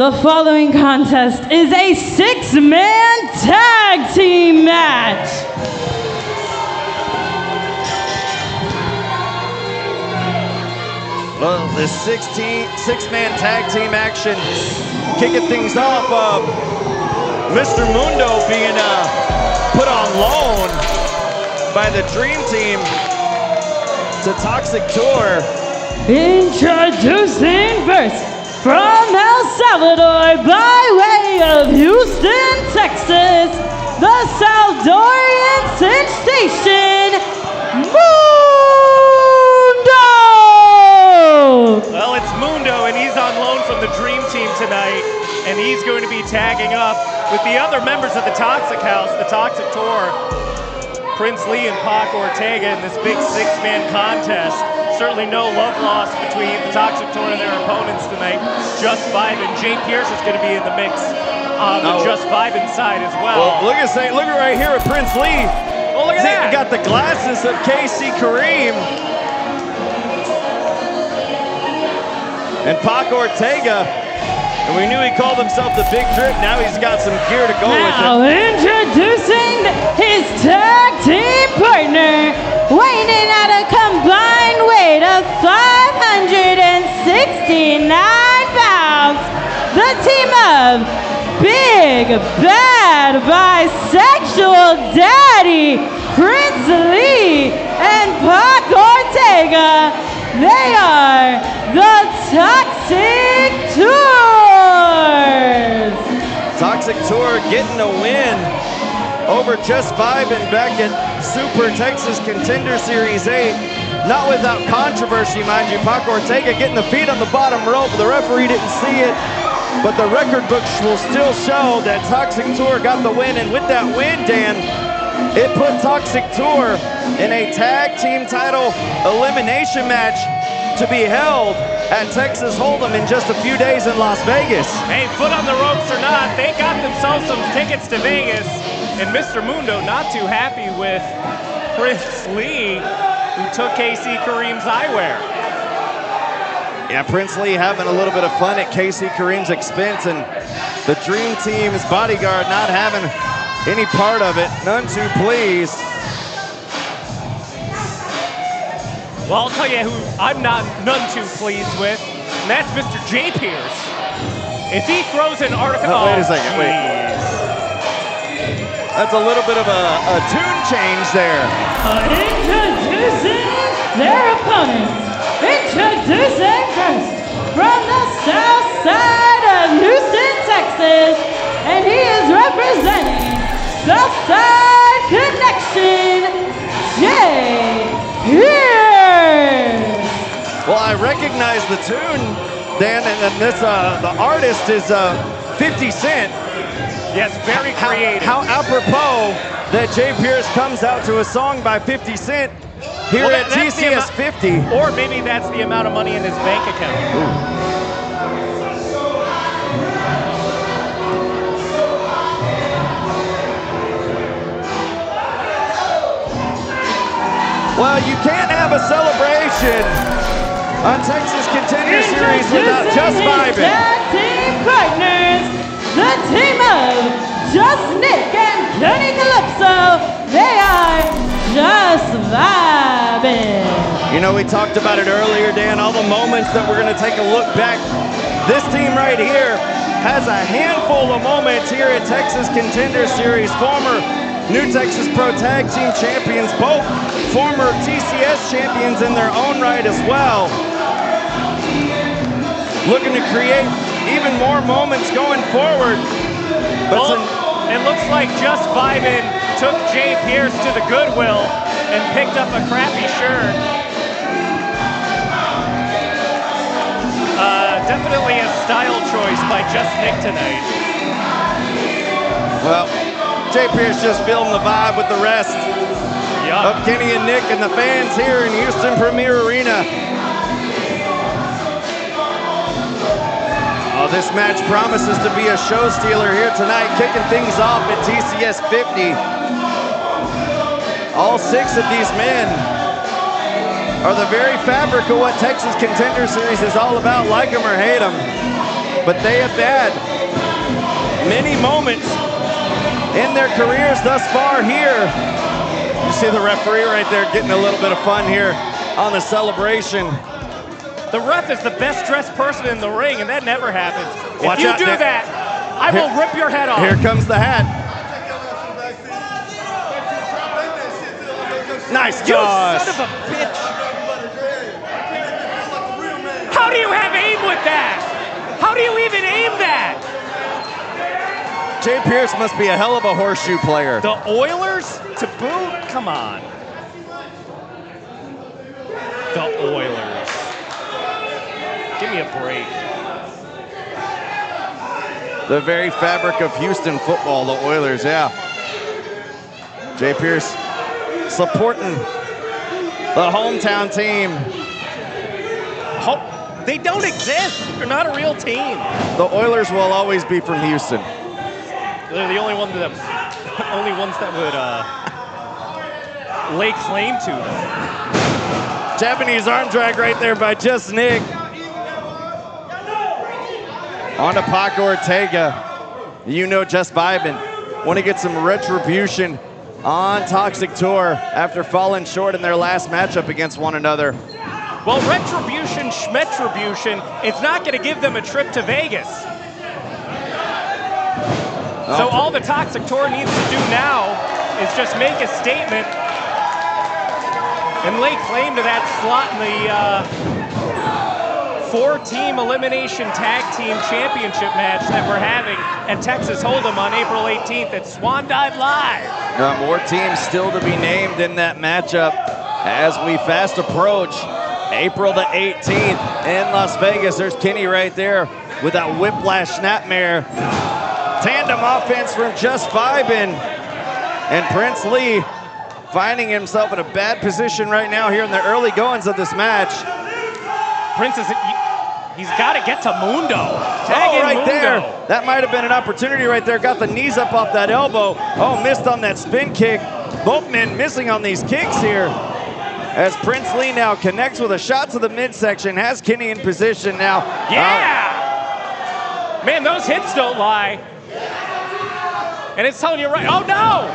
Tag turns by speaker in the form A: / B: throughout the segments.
A: The following contest is a six-man tag team match.
B: Well, this six-man tag team action kicking things off of Mr. Mundo being put on loan by the Dream Team to Toxic Tour.
A: Introducing first, from El Salvador by way of Houston, Texas, the Salvadorian sensation, Mundo!
C: Well, it's Mundo, and he's on loan from the Dream Team tonight, and he's going to be tagging up with the other members of the Toxic House, the Toxic Tour, Prince Lee and Pac Ortega in this big six-man contest. Certainly no love lost between the Toxic Tour and their opponents tonight. Just Vibin. Jay Pierce is going to be in the mix on the Just Vibin side as well.
B: Look at right here at Prince Lee.
C: Oh, look at that.
B: He got the glasses of KC Kareem. And Pac Ortega, and we knew he called himself the Big Drip. Now he's got some gear to go with it.
A: Now introducing his tag team partner, weighing in at a combined weight of 569 pounds, the team of Big Bad Bisexual Daddy, Prince Lee and Pac Ortega. They are the Toxic Tour.
B: Toxic Tour getting a win over Just Vibin back at Super Texas Contender Series 8. Not without controversy, mind you. Pac Ortega getting the feet on the bottom rope. The referee didn't see it, but the record books will still show that Toxic Tour got the win. And with that win, Dan, it put Toxic Tour in a tag team title elimination match to be held at Texas Hold'em in just a few days in Las Vegas.
C: Hey, foot on the ropes or not, they got themselves some tickets to Vegas. And Mr. Mundo not too happy with Prince Lee, who took KC Kareem's eyewear.
B: Yeah, Prince Lee having a little bit of fun at KC Kareem's expense, and the Dream Team's bodyguard not having any part of it. None too pleased.
C: Well, I'll tell you who I'm none too pleased with, and that's Mr. J. Pierce. If he throws an article...
B: Oh, wait a second, wait. That's a little bit of a tune change there.
A: Introducing their opponents. Introducing first, from the south side of Houston, Texas, and he is representing Southside Connection, Jay Pierce.
B: Well, I recognize the tune, Dan, and this the artist is 50 Cent.
C: Yes, very creative.
B: How apropos that Jay Pierce comes out to a song by 50 Cent here at TCS 50.
C: Or maybe that's the amount of money in his bank account.
B: Ooh. Well, you can't have a celebration on Texas Contender Series without Just Vibin.
A: Tag team partners, the team of Just Nick and Kenny Calypso. They are Just Vibin.
B: You know, we talked about it earlier, Dan, all the moments that we're going to take a look back. This team right here has a handful of moments here at Texas Contender Series. Former New Texas Pro Tag Team champions, both former TCS champions in their own right as well. Looking to create even more moments going forward.
C: Well, it looks like Just Vibin took Jay Pierce to the Goodwill and picked up a crappy shirt. Definitely a style choice by Just Nick tonight.
B: Well, Jay Pierce just feeling the vibe with the rest of Kenny and Nick and the fans here in Houston Premier Arena. Oh, this match promises to be a show stealer here tonight, kicking things off at TCS 50. All six of these men are the very fabric of what Texas Contender Series is all about, like them or hate them. but they have had many moments in their careers thus far here. You see the referee right there getting a little bit of fun here on the celebration.
C: The ref is the best dressed person in the ring, and that never happens.
B: Watch
C: if you
B: out,
C: do
B: Nick.
C: that, I will rip your head off.
B: Here comes the hat. Nice
C: You
B: toss.
C: son of a bitch. How do you have aim with that? How do you even aim that?
B: Jay Pierce must be a hell of a horseshoe player.
C: The Oilers to boot? Come on. The Oilers. Give me a break.
B: The very fabric of Houston football, the Oilers, yeah. Jay Pierce supporting the hometown team.
C: They don't exist. They're not a real team.
B: The Oilers will always be from Houston.
C: They're the only ones that would lay claim to them.
B: Japanese arm drag right there by Just Nick. On to Paco Ortega. You know Just Vibin. Want to get some retribution on Toxic Tour after falling short in their last matchup against one another.
C: Well, retribution, schmetribution, it's not going to give them a trip to Vegas. So all the Toxic Tour needs to do now is just make a statement and lay claim to that slot in the four-team elimination tag team championship match that we're having at Texas Hold'em on April 18th at IWTV.live.
B: More teams still to be named in that matchup as we fast approach April the 18th in Las Vegas. There's Kenny right there with that whiplash snapmare. Tandem offense from Just Vibin. And Prince Lee finding himself in a bad position right now here in the early goings of this match.
C: Prince he's got to get to Mundo. Tag in
B: right
C: Mundo.
B: there. That might have been an opportunity right there. Got the knees up off that elbow. Oh, missed on that spin kick. Both men missing on these kicks here. As Prince Lee now connects with a shot to the midsection, has Kenny in position now.
C: Yeah! Man, those hits don't lie. And it's telling you right. Oh, no!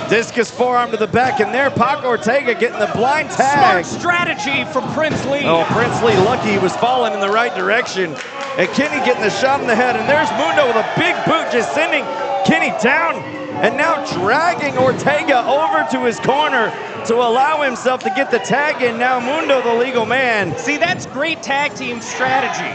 B: Discus forearm to the back, and there Paco Ortega getting the blind tag.
C: Smart strategy from Prince Lee.
B: Oh, Prince Lee lucky he was falling in the right direction. And Kenny getting the shot in the head, and there's Mundo with a big boot just sending Kenny down. And now dragging Ortega over to his corner to allow himself to get the tag in. Now Mundo the legal man.
C: See, that's great tag team strategy.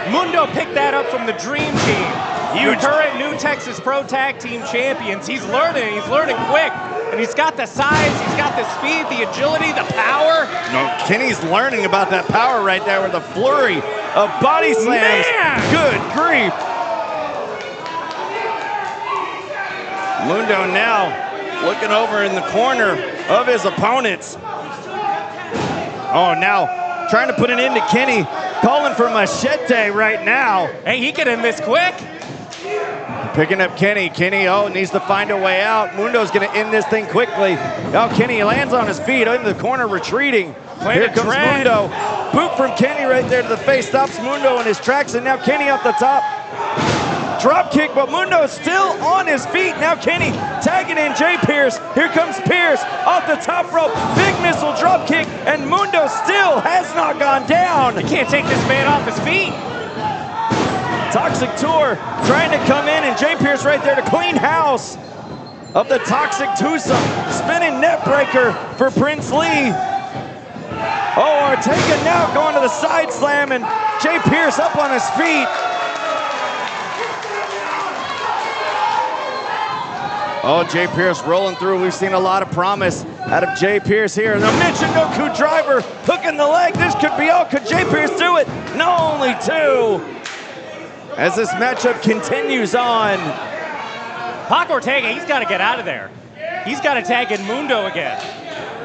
C: Mundo picked that up from the Dream Team. Your current New Texas Pro Tag Team champions. He's learning quick. And he's got the size, he's got the speed, the agility, the power.
B: No, Kenny's learning about that power right there with a flurry of body slams.
C: Man!
B: Good grief. Mundo now looking over in the corner of his opponents. Oh, now trying to put an end to Kenny. Calling for machete right now.
C: Hey, he can end this quick.
B: Picking up Kenny. Kenny, needs to find a way out. Mundo's going to end this thing quickly. Now Kenny lands on his feet in the corner, retreating. Here comes Mundo. Boot from Kenny right there to the face. Stops Mundo in his tracks, and now Kenny up the top. Drop kick, but Mundo is still on his feet. Now Kenny tagging in Jay Pierce. Here comes Pierce off the top rope. Big missile drop kick, and Mundo still has not gone down.
C: You can't take this man off his feet.
B: Toxic Tour trying to come in, and Jay Pierce right there to clean house of the Toxic Twosome. Spinning net breaker for Prince Lee. Oh, Ortega now going to the side slam, and Jay Pierce up on his feet. Oh, Jay Pierce rolling through. We've seen a lot of promise out of Jay Pierce here. The Michinoku driver hooking the leg. This could be all. Could Jay Pierce do it? No, only two. As this matchup continues on.
C: Paco Ortega, he's got to get out of there. He's got to tag in Mundo again.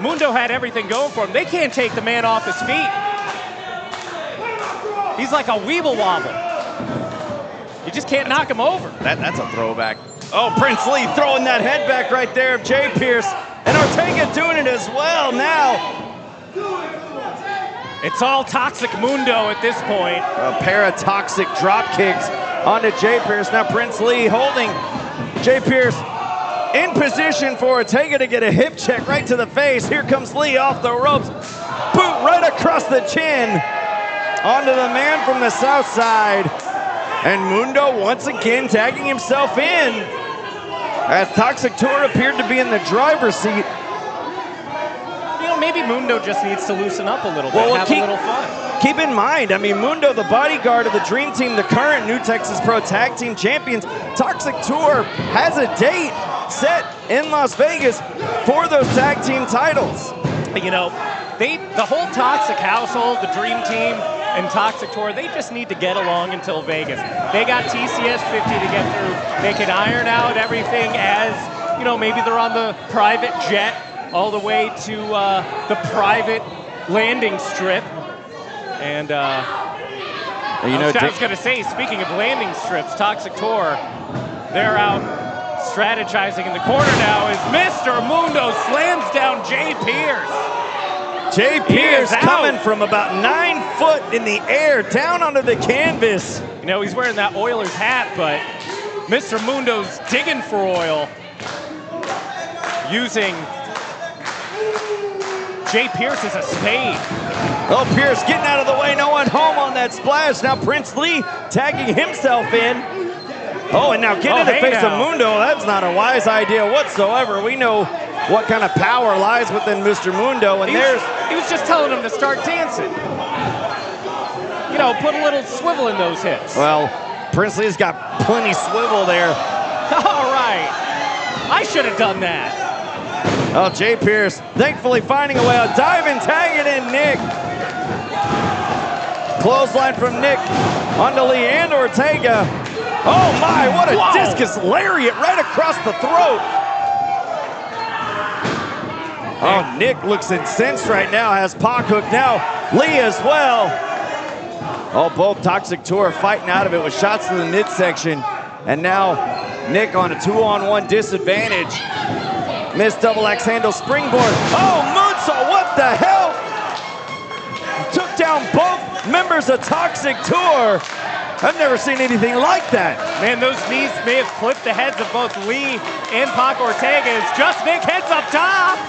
C: Mundo had everything going for him. They can't take the man off his feet. He's like a weeble wobble. You just can't knock him over.
B: That's a throwback. Oh, Prince Lee throwing that head back right there of Jay Pierce. And Ortega doing it as well now.
C: It's all Toxic Mundo at this point.
B: A pair of toxic drop kicks onto Jay Pierce. Now Prince Lee holding Jay Pierce in position for Ortega to get a hip check right to the face. Here comes Lee off the ropes. Boot right across the chin onto the man from the south side. And Mundo once again tagging himself in as Toxic Tour appeared to be in the driver's seat.
C: You know, maybe Mundo just needs to loosen up a little bit, have a little fun.
B: Keep in mind, I mean, Mundo, the bodyguard of the Dream Team, the current New Texas Pro Tag Team Champions. Toxic Tour has a date set in Las Vegas for those tag team titles.
C: You know, the whole Toxic household, the Dream Team and Toxic Tour, they just need to get along until Vegas. They got TCS 50 to get through. They can iron out everything as, you know, maybe they're on the private jet all the way to the private landing strip. And
B: you know,
C: I was going to say, speaking of landing strips, Toxic Tour, they're out strategizing in the corner now as Mr. Mundo slams down Jay Pierce.
B: Jay Pierce coming from about 9 foot in the air down onto the canvas.
C: You know, he's wearing that Oilers hat, but Mr. Mundo's digging for oil using Jay Pierce as a spade.
B: Oh, Pierce getting out of the way, no one home on that splash. Now Prince Lee tagging himself in. Oh, and now get in the face of Mundo. That's not a wise idea whatsoever. We know what kind of power lies within Mr. Mundo, and
C: he was just telling him to start dancing. You know, put a little swivel in those hips.
B: Well, Prince Lee's got plenty swivel there.
C: All right. I should have done that.
B: Oh, Jay Pierce thankfully finding a way out. Diving, tagging in Nick. Clothesline from Nick onto Lee and Ortega. Oh my, what a discus lariat right across the throat. Oh, Nick looks incensed right now, has Pac hooked now. Lee as well. Oh, both Toxic Tour fighting out of it with shots to the midsection. And now Nick on a 2-on-1 disadvantage. Missed double axe handle springboard. Oh, moonsault, what the hell? Took down both members of Toxic Tour. I've never seen anything like that.
C: Man, those knees may have clipped the heads of both Lee and Pac Ortega. It's just Nick heads up top.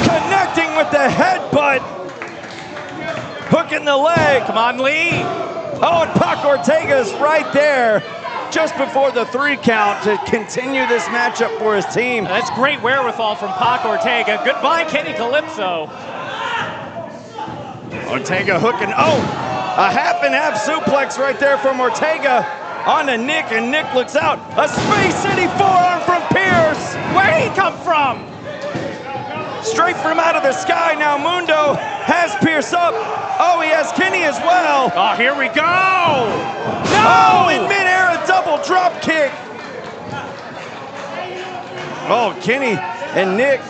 B: Connecting with the headbutt. Hooking the leg.
C: Come on, Lee.
B: Oh, and Pac Ortega's right there just before the 3 count to continue this matchup for his team.
C: That's great wherewithal from Pac Ortega. Goodbye, Kenny Calypso.
B: Ortega hooking. Oh, a half and half suplex right there from Ortega onto Nick, and Nick looks out. A Space City forearm from Pierce.
C: Where'd he come from?
B: Straight from out of the sky. Now Mundo has Pierce up. Oh, he has Kenny as well.
C: Oh, here we go. No!
B: Oh, in midair, a double drop kick. Oh, Kenny and Nick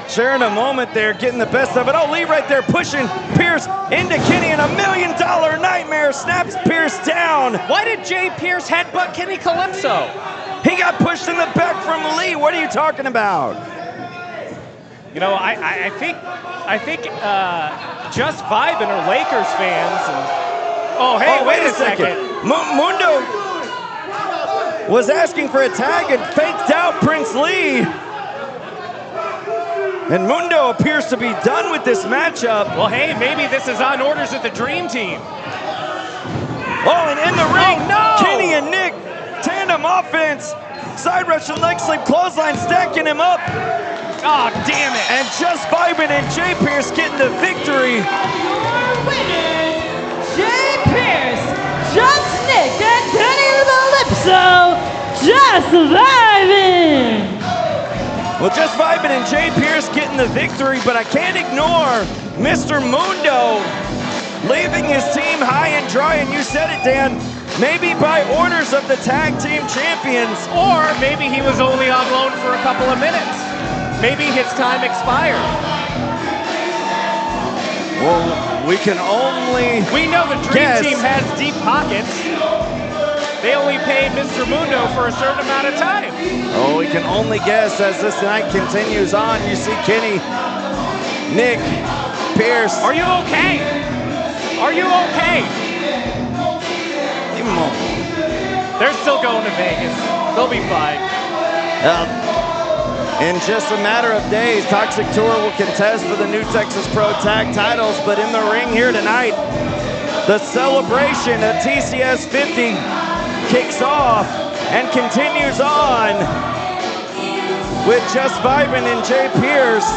B: sharing a moment there, getting the best of it. Oh, Lee right there pushing Pierce into Kenny, and $1 million nightmare snaps Pierce down.
C: Why did Jay Pierce headbutt Kenny Calypso?
B: He got pushed in the back from Lee. What are you talking about?
C: You know, I think Just Vibin are Lakers fans. And, oh, hey, wait a second.
B: Mundo was asking for a tag and faked out Prince Lee. And Mundo appears to be done with this matchup.
C: Well, hey, maybe this is on orders of the Dream Team.
B: Oh, and in the ring,
C: oh, no!
B: Kenny and Nick, tandem offense. Side rush and leg sweep, clothesline stacking him up.
C: Oh, damn it.
B: And Just Vibin and Jay Pierce getting the victory.
A: Your winners, Jay Pierce, Just Nick, and Kenny Calypso, Just Vibin.
B: Well, Just Vibin and Jay Pierce getting the victory, but I can't ignore Mr. Mundo leaving his team high and dry, and you said it, Dan, maybe by orders of the tag team champions.
C: Or maybe he was only on loan for a couple of minutes. Maybe his time expired.
B: Well, we can only
C: We know the Dream Team has deep pockets. They only paid Mr. Mundo for a certain amount of time.
B: Oh, we can only guess as this night continues on. You see Kenny, Nick, Pierce.
C: Are you okay? Are you okay?
B: Leave him alone.
C: They're still going to Vegas. They'll be fine.
B: In just a matter of days, Toxic Tour will contest for the New Texas Pro Tag titles, but in the ring here tonight, the celebration at TCS 50 kicks off and continues on with Just Vibin and Jay Pierce